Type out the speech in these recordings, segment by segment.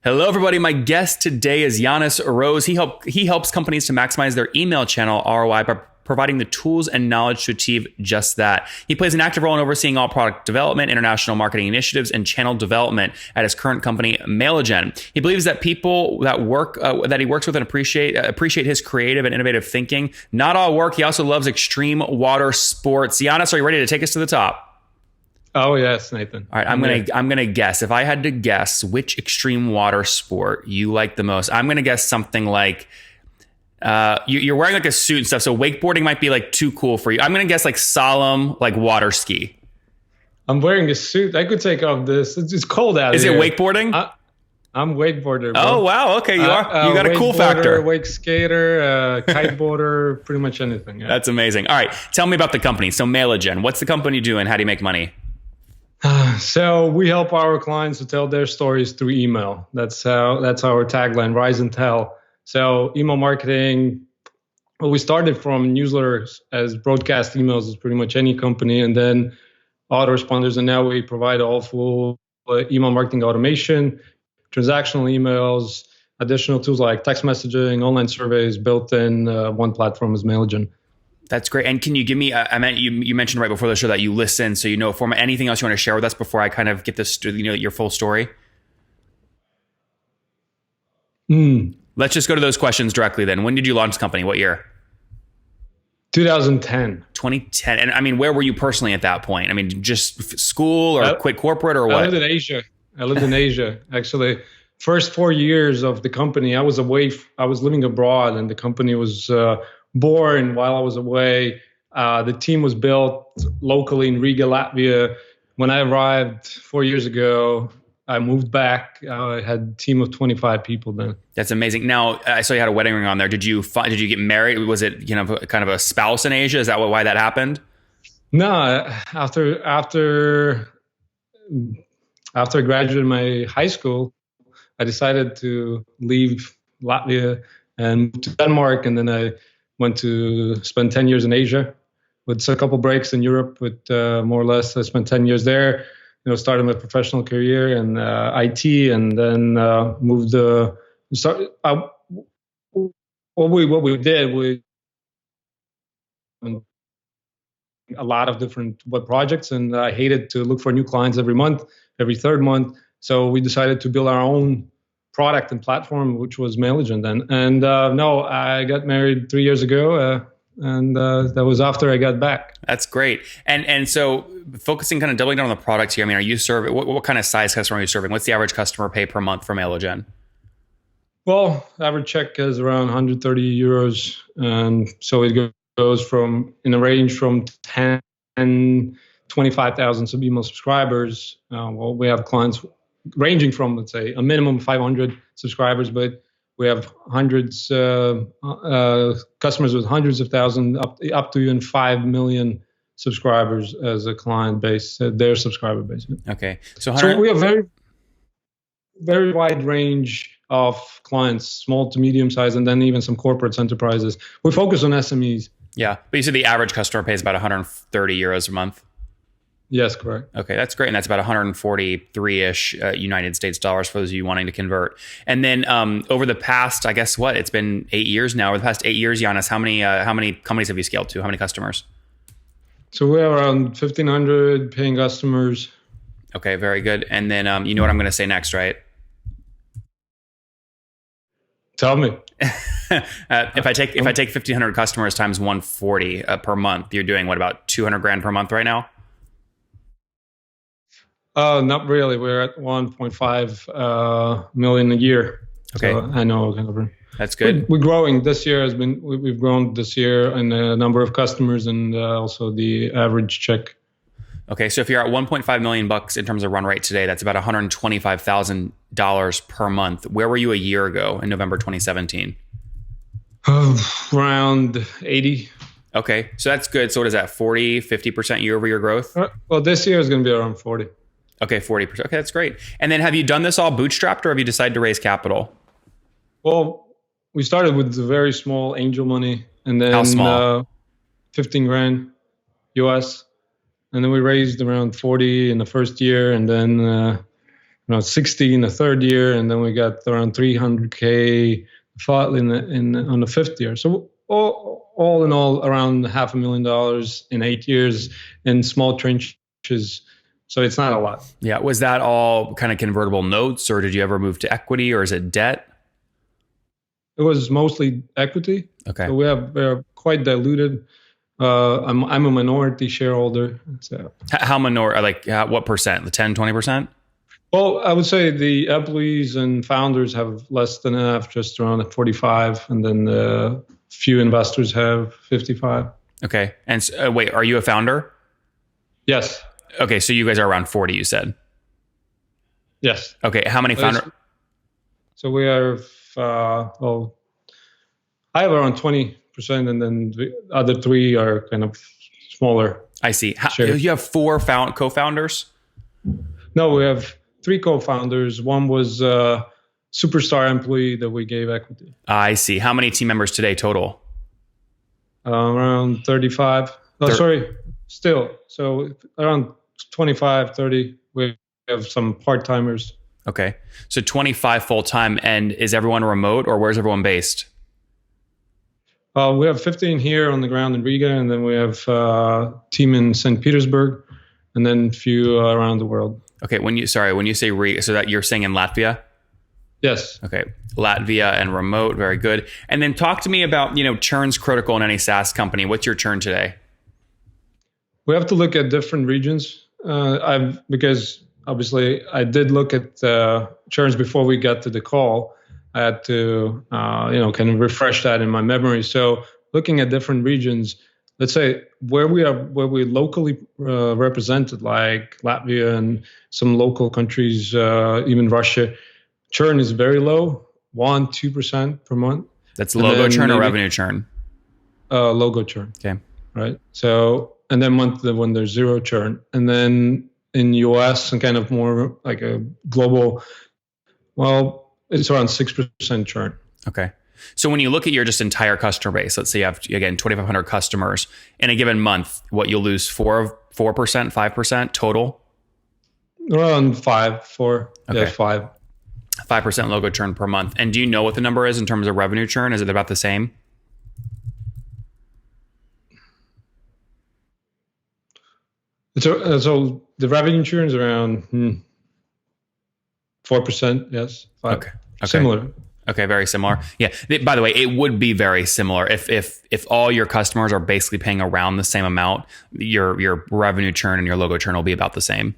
Hello, everybody. My guest today is Yanis Rose. He helps companies to maximize their email channel ROI by providing the tools and knowledge to achieve just that. He plays an active role in overseeing all product development, international marketing initiatives, and channel development at his current company, Mailgen. He believes that people that he works with and appreciate his creative and innovative thinking. Not all work. He also loves extreme water sports. Yanis, are you ready to take us to the top? Oh yes, Nathan. All right, I'm gonna guess. If I had to guess which extreme water sport you like the most, I'm gonna guess something like you're wearing like a suit and stuff. So wakeboarding might be like too cool for you. I'm gonna guess like slalom, like water ski. I'm wearing a suit. I could take off this. It's cold out here. Is it wakeboarding? I'm wakeboarder, bro. Oh wow, okay, you are. You got a cool factor. Wake skater, kiteboarder, pretty much anything. Yeah. That's amazing. All right, tell me about the company. So Mailgen, what's the company do and how do you make money? So we help our clients to tell their stories through email. That's our tagline, Rise and Tell. So email marketing, well, we started from newsletters as broadcast emails as pretty much any company, and then autoresponders, and now we provide all full email marketing automation, transactional emails, additional tools like text messaging, online surveys built in one platform as Mailgen. That's great. And can you give me, you mentioned right before the show that you listen, so you know format. Anything else you want to share with us before I kind of get this, your full story? Let's just go to those questions directly then. When did you launch the company? What year? 2010. 2010. And I mean, where were you personally at that point? I mean, just school or quit corporate or what? I lived in Asia. Actually, first 4 years of the company, I was living abroad, and the company was born while I was away. The team was built locally in Riga, Latvia. When I arrived 4 years ago, I moved back. I had a team of 25 people then. That's amazing. Now, I saw you had a wedding ring on there. Did you get married? Was it kind of a spouse in Asia? Is that why that happened? No, after I graduated my high school, I decided to leave Latvia and move to Denmark, and then I went to spend 10 years in Asia with a couple breaks in Europe. With more or less, I spent 10 years there. Started my professional career in IT, and then moved. What we did, we a lot of different web projects, and I hated to look for new clients every third month. So we decided to build our own product and platform, which was Mailgen then. And no, I got married 3 years ago, and that was after I got back. That's great. And so focusing, kind of doubling down on the product here. I mean, are you serving, what kind of size customer are you serving? What's the average customer pay per month for Mailgen? Well, average check is around 130 euros. And so it goes in a range from 10, 25,000 email subscribers. Well, we have clients ranging from, let's say, a minimum of 500 subscribers, but we have hundreds, customers with hundreds of thousands, up to even 5 million subscribers as a client base, their subscriber base. Okay. So we have very, very wide range of clients, small to medium size, and then even some corporate enterprises. We focus on SMEs. Yeah. But you said the average customer pays about 130 euros a month. Yes, correct. Okay, that's great. And that's about 143-ish United States dollars for those of you wanting to convert. And then over the past, I guess it's been 8 years now. Over the past 8 years, Yanis, how many companies have you scaled to? How many customers? So we have around 1,500 paying customers. Okay, very good. And then you know what I'm going to say next, right? Tell me. If I take 1,500 customers times 140 per month, you're doing what, about 200 grand per month right now? Not really. We're at 1.5 million a year. Okay. So I know. That's good. We're growing. This year we've grown this year in the number of customers and also the average check. Okay. So if you're at 1.5 million bucks in terms of run rate today, that's about $125,000 per month. Where were you a year ago in November 2017? Around 80. Okay. So that's good. So what is that? 40, 50% year over year growth? Well, this year is going to be around 40. Okay, 40%. Okay, that's great. And then have you done this all bootstrapped or have you decided to raise capital? Well, we started with very small angel money, and then how small? 15 grand US. And then we raised around 40 in the first year, and then 60 in the third year, and then we got around 300K on the fifth year. So all in all, around $500,000 in 8 years in small tranches. So it's not a lot. Yeah. Was that all kind of convertible notes, or did you ever move to equity, or is it debt? It was mostly equity. Okay. So we're quite diluted. I'm a minority shareholder. So. How what percent? The 10, 20%? Well, I would say the employees and founders have less than enough, just around 45, and then a few investors have 55. Okay. And wait, are you a founder? Yes. Okay, so you guys are around 40, you said? Yes. Okay, how many founders? So we are, I have around 20%, and then the other three are kind of smaller. I see. You have 4 co-founders? No, we have 3 co-founders. One was a superstar employee that we gave equity. I see. How many team members today total? Around 35. Still. So around 25, 30. We have some part-timers. Okay. So 25 full-time. And is everyone remote, or where's everyone based? We have 15 here on the ground in Riga, and then we have a team in St. Petersburg, and then a few around the world. Okay. When you say Riga, so that you're saying in Latvia? Yes. Okay. Latvia and remote. Very good. And then talk to me about, churn's critical in any SaaS company. What's your churn today? We have to look at different regions. Because obviously I did look at churns before we got to the call. I had to, kind of refresh that in my memory. So looking at different regions, let's say where we locally represented, like Latvia and some local countries, even Russia, churn is very low, 1-2% per month. That's logo churn or revenue churn? Logo churn. Okay. Right. So, and then when there's zero churn, and then in US and kind of more like a global, it's around 6% churn. Okay. So when you look at your just entire customer base, let's say you have, again, 2,500 customers in a given month, what you'll lose 4%, 5% total? Around 4. Okay. Yeah, 5. 5% logo churn per month. And do you know what the number is in terms of revenue churn? Is it about the same? So the revenue churn is around 4%. Yes. 5. Okay. Similar. Okay, very similar. Yeah. By the way, it would be very similar if all your customers are basically paying around the same amount. Your revenue churn and your logo churn will be about the same.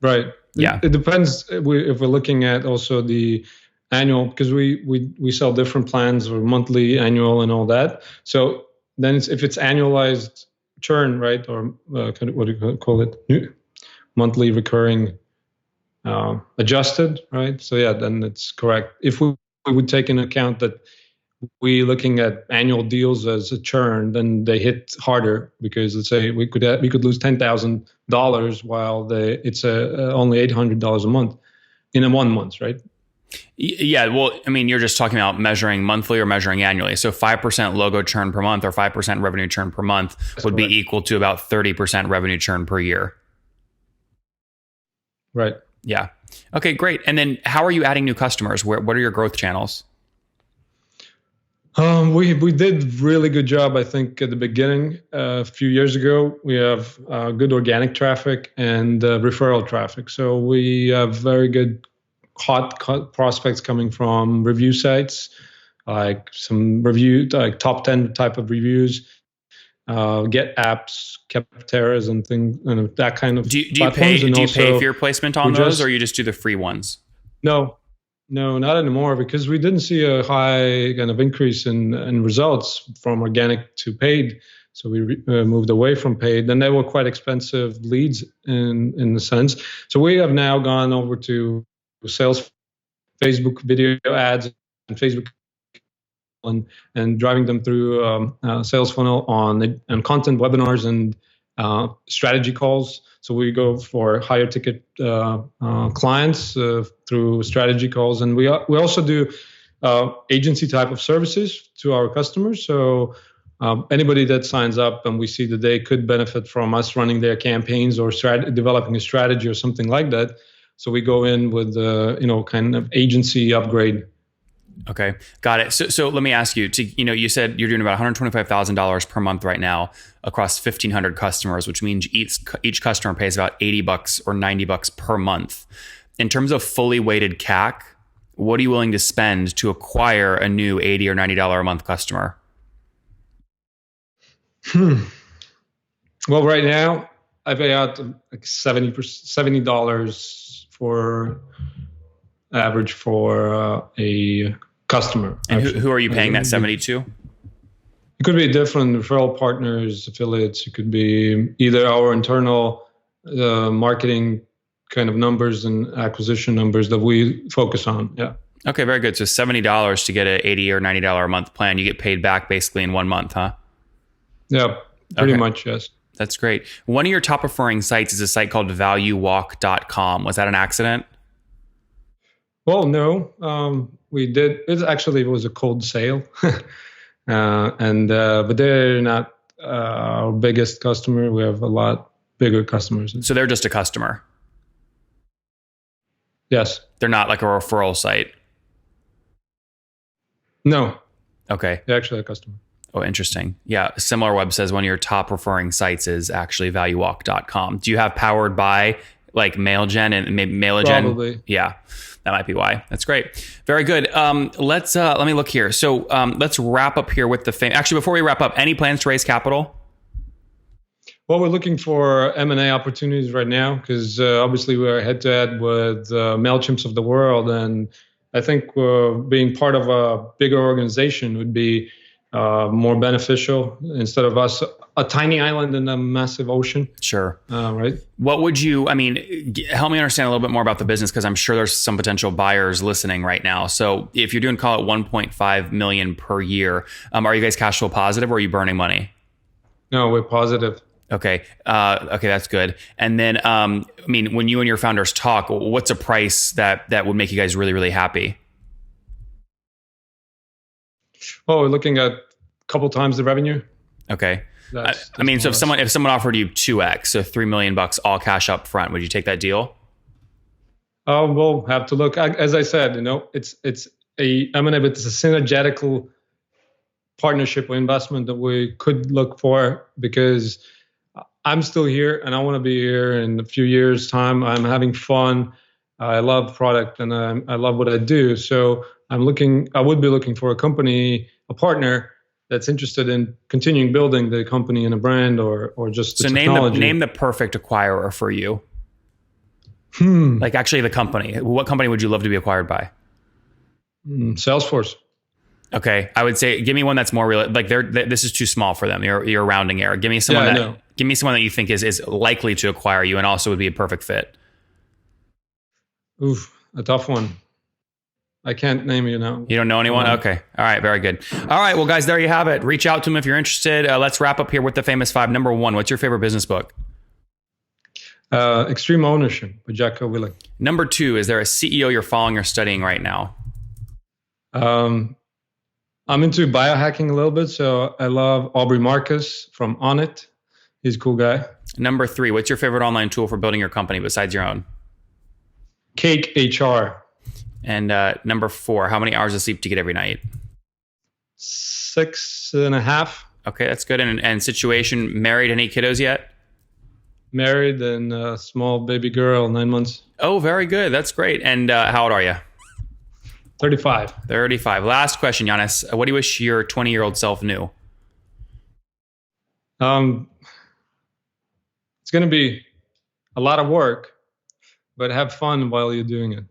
Right. Yeah. It depends if we're looking at also the annual, because we sell different plans, or monthly, annual, and all that. So then if it's annualized churn, right, or what do you call it, monthly recurring adjusted, right? So yeah, then it's correct. If we would take into account that we looking at annual deals as a churn, then they hit harder, because let's say we could lose $10,000 while it's only $800 a month in a 1 month, right? Yeah, well, I mean, you're just talking about measuring monthly or measuring annually. So 5% logo churn per month or 5% revenue churn per month would be equal to about 30% revenue churn per year. Right. Yeah. Okay, great. And then how are you adding new customers? What are your growth channels? We did really good job, I think, at the beginning. A few years ago, we have good organic traffic and referral traffic. So we have very good hot prospects coming from review sites, like some like top 10 type of reviews, Get Apps, Capteras, and things, and that kind of. Do you pay for your placement on those, or you just do the free ones? No, not anymore, because we didn't see a high kind of increase in results from organic to paid. So we moved away from paid. Then they were quite expensive leads in the sense. So we have now gone over to Salesforce, Facebook video ads, and Facebook, and driving them through sales funnel on content webinars and strategy calls. So we go for higher ticket clients through strategy calls, and we also do agency type of services to our customers. So anybody that signs up and we see that they could benefit from us running their campaigns or developing a strategy or something like that, So we go in with kind of agency upgrade. Okay, got it. So let me ask you. You said you're doing about $125,000 per month right now across 1,500 customers, which means each customer pays about $80 or $90 per month. In terms of fully weighted CAC, what are you willing to spend to acquire a new $80 or $90 a month customer? Well, right now I pay out like $70 for average for a customer. And who are you paying that 70 to? It could be different referral partners, affiliates. It could be either our internal marketing kind of numbers and acquisition numbers that we focus on. Yeah. Okay, very good. So $70 to get an $80 or $90 a month plan. You get paid back basically in 1 month, huh? Yeah, pretty much, yes. That's great. One of your top referring sites is a site called valuewalk.com. Was that an accident? Well, no. We did. It was a cold sale. But they're not our biggest customer. We have a lot bigger customers. So they're just a customer? Yes. They're not like a referral site? No. Okay. They're actually a customer. Oh, interesting. Yeah. SimilarWeb says one of your top referring sites is actually valuewalk.com. Do you have powered by like Mailgen and maybe Mailgen? Probably. Yeah. That might be why. That's great. Very good. Let me look here. So let's wrap up here with the actually, before we wrap up, any plans to raise capital? Well, we're looking for M&A opportunities right now because obviously we're head to head with MailChimps of the world. And I think being part of a bigger organization would be more beneficial instead of us a tiny island in a massive ocean. Sure. Right. What would you, help me understand a little bit more about the business because I'm sure there's some potential buyers listening right now. So if you're doing, call it 1.5 million per year, are you guys cash flow positive or are you burning money? No, we're positive. Okay. Okay. That's good. And then, when you and your founders talk, what's a price that would make you guys really, really happy? Oh, we're looking at a couple times the revenue. Okay. So if someone offered you 2x, so $3 million all cash up front, would you take that deal? We'll have to look. As I said, it's a M&A, but it's a synergetical partnership or investment that we could look for because I'm still here and I want to be here in a few years' time. I'm having fun. I love product and I love what I do. So I would be looking for a partner that's interested in continuing building the company and a brand or just the technology. Name the perfect acquirer for you. Like actually the company. What company would you love to be acquired by? Salesforce. Okay, I would say give me one that's more real. Like this is too small for them. You're a rounding error. Give me someone that you think is likely to acquire you and also would be a perfect fit. Oof, a tough one. I can't name you now. You don't know anyone? Okay. All right. Very good. All right. Well, guys, there you have it. Reach out to them if you're interested. Let's wrap up here with the famous 5. Number 1, what's your favorite business book? Extreme Ownership by Jocko Willink. Number 2, is there a CEO you're following or studying right now? I'm into biohacking a little bit, so I love Aubrey Marcus from On It. He's a cool guy. Number 3, what's your favorite online tool for building your company besides your own? Cake HR. And number 4, how many hours of sleep do you get every night? 6.5. Okay, that's good. And situation, married, any kiddos yet? Married and a small baby girl, 9 months. Oh, very good. That's great. And how old are you? 35. 35. Last question, Giannis. What do you wish your 20-year-old self knew? It's going to be a lot of work, but have fun while you're doing it.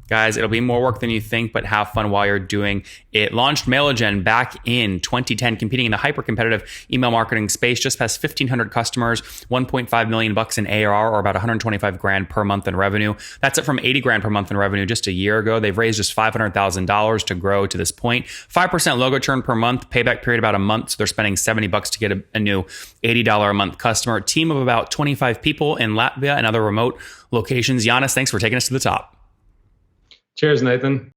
Guys, it'll be more work than you think, but have fun while you're doing it. Launched Mailgen back in 2010, competing in the hyper-competitive email marketing space, just past 1,500 customers, $1.5 million in ARR, or about 125 grand per month in revenue. That's up from 80 grand per month in revenue just a year ago. They've raised just $500,000 to grow to this point. 5% logo churn per month, payback period about a month, so they're spending $70 to get a new $80 a month customer. A team of about 25 people in Latvia and other remote locations. Giannis, thanks for taking us to the top. Cheers, Nathan.